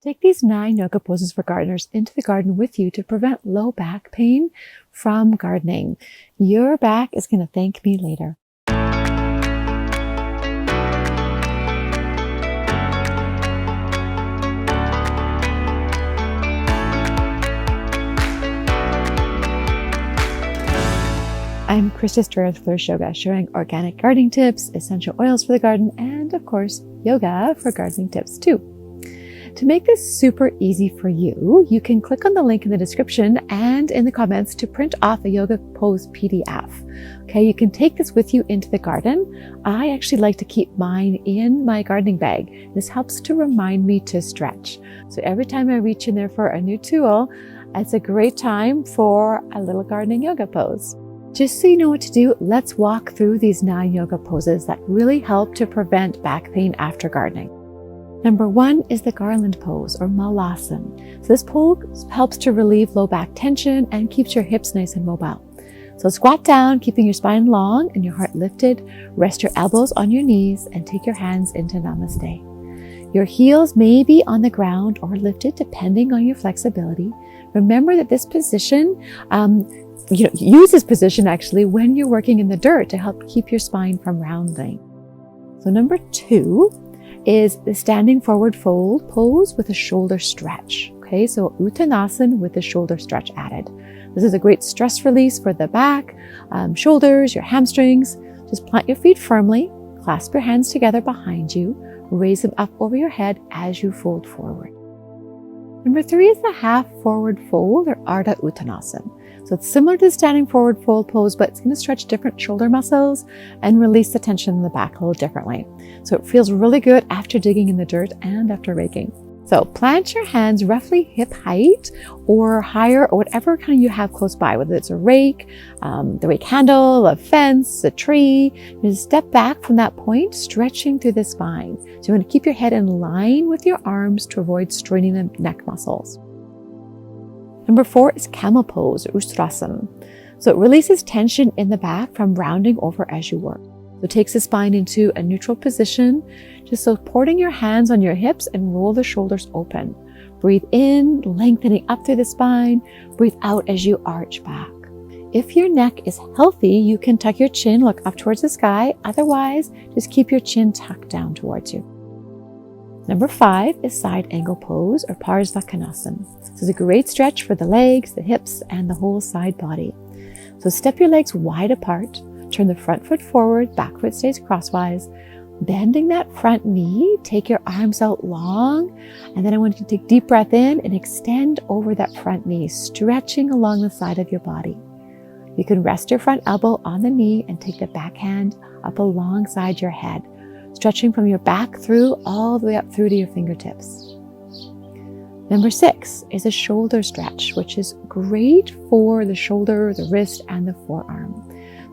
Take these 9 yoga poses for gardeners into the garden with you to prevent low back pain from gardening. Your back is going to thank me later. I'm Krista Strayer with Flourish Yoga, sharing organic gardening tips, essential oils for the garden, and of course, yoga for gardening tips too. To make this super easy for you, you can click on the link in the description and in the comments to print off a yoga pose PDF. Okay, you can take this with you into the garden. I actually like to keep mine in my gardening bag. This helps to remind me to stretch. So every time I reach in there for a new tool, it's a great time for a little gardening yoga pose. Just so you know what to do, let's walk through these 9 yoga poses that really help to prevent back pain after gardening. Number 1 is the Garland pose or Malasana. So this pose helps to relieve low back tension and keeps your hips nice and mobile. So squat down, keeping your spine long and your heart lifted. Rest your elbows on your knees and take your hands into Namaste. Your heels may be on the ground or lifted depending on your flexibility. Remember that this position, use this position actually when you're working in the dirt to help keep your spine from rounding. So number 2 is the standing forward fold pose with a shoulder stretch. Okay, so Uttanasana with the shoulder stretch added. This is a great stress release for the back, shoulders, your hamstrings. Just plant your feet firmly, clasp your hands together behind you, raise them up over your head as you fold forward. Number 3 is the half forward fold or Ardha Uttanasana. So it's similar to the standing forward fold pose, but it's going to stretch different shoulder muscles and release the tension in the back a little differently. So it feels really good after digging in the dirt and after raking. So plant your hands roughly hip height or higher or whatever kind you have close by, whether it's a rake, the rake handle, a fence, a tree. Just step back from that point, stretching through the spine. So you want to keep your head in line with your arms to avoid straining the neck muscles. Number 4 is Camel Pose or Uttanasana. So it releases tension in the back from rounding over as you work. So it takes the spine into a neutral position, just supporting your hands on your hips and roll the shoulders open. Breathe in, lengthening up through the spine. Breathe out as you arch back. If your neck is healthy, you can tuck your chin, look up towards the sky. Otherwise, just keep your chin tucked down towards you. Number 5 is side angle pose or Parsvakonasana. This is a great stretch for the legs, the hips, and the whole side body. So step your legs wide apart, turn the front foot forward, back foot stays crosswise. Bending that front knee, take your arms out long, and then I want you to take a deep breath in and extend over that front knee, stretching along the side of your body. You can rest your front elbow on the knee and take the back hand up alongside your head, stretching from your back through all the way up through to your fingertips. Number 6 is a shoulder stretch, which is great for the shoulder, the wrist, and the forearm.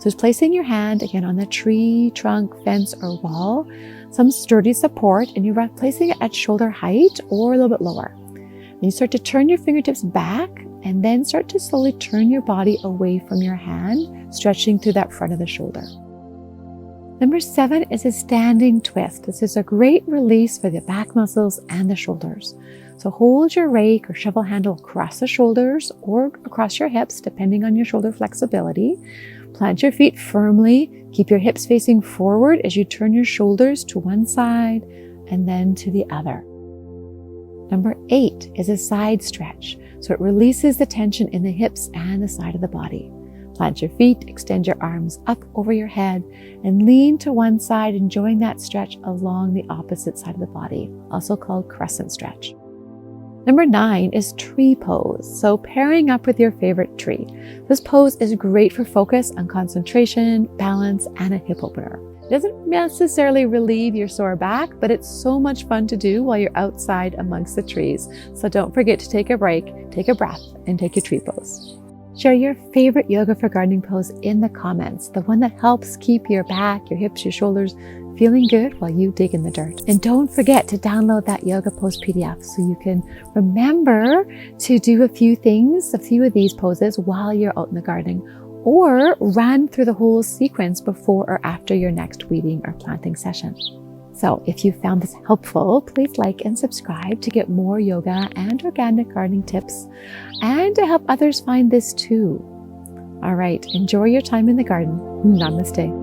So it's placing your hand again on the tree, trunk, fence, or wall, some sturdy support, and you're placing it at shoulder height or a little bit lower. And you start to turn your fingertips back and then start to slowly turn your body away from your hand, stretching through that front of the shoulder. Number 7 is a standing twist. This is a great release for the back muscles and the shoulders. So hold your rake or shovel handle across the shoulders or across your hips, depending on your shoulder flexibility. Plant your feet firmly. Keep your hips facing forward as you turn your shoulders to one side and then to the other. Number 8 is a side stretch. So it releases the tension in the hips and the side of the body. Plant your feet, extend your arms up over your head, and lean to one side, enjoying that stretch along the opposite side of the body, also called crescent stretch. Number 9 is tree pose. So pairing up with your favorite tree. This pose is great for focus on concentration, balance, and a hip opener. It doesn't necessarily relieve your sore back, but it's so much fun to do while you're outside amongst the trees. So don't forget to take a break, take a breath, and take your tree pose. Share your favorite yoga for gardening pose in the comments, the one that helps keep your back, your hips, your shoulders feeling good while you dig in the dirt. And don't forget to download that yoga pose PDF so you can remember to do a few of these poses while you're out in the garden, or run through the whole sequence before or after your next weeding or planting session. So if you found this helpful, please like and subscribe to get more yoga and organic gardening tips and to help others find this too. All right, enjoy your time in the garden. Namaste.